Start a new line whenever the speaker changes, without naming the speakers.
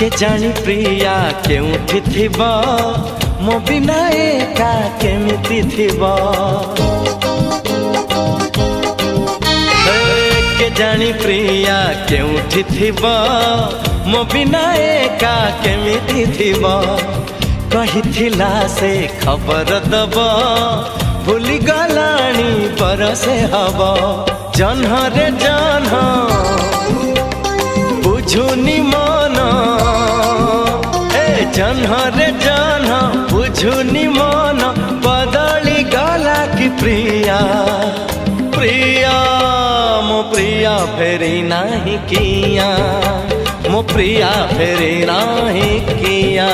के जानी प्रिया केउठी थिबा मो बिना एका केमिति थिबा के जानी प्रिया केउठी थिबा मो बिना एका केमिति थिबा कहिथिला से खबर दब भूली गलानी बरसे हब जन्ह रे जन्ह बुझुनी मन जन्ह रे जन्ह बुझुनी मन बदली गला की प्रिया प्रिया मो प्रिया फेरी नहीं किया मो प्रिया फेरी नहीं किया।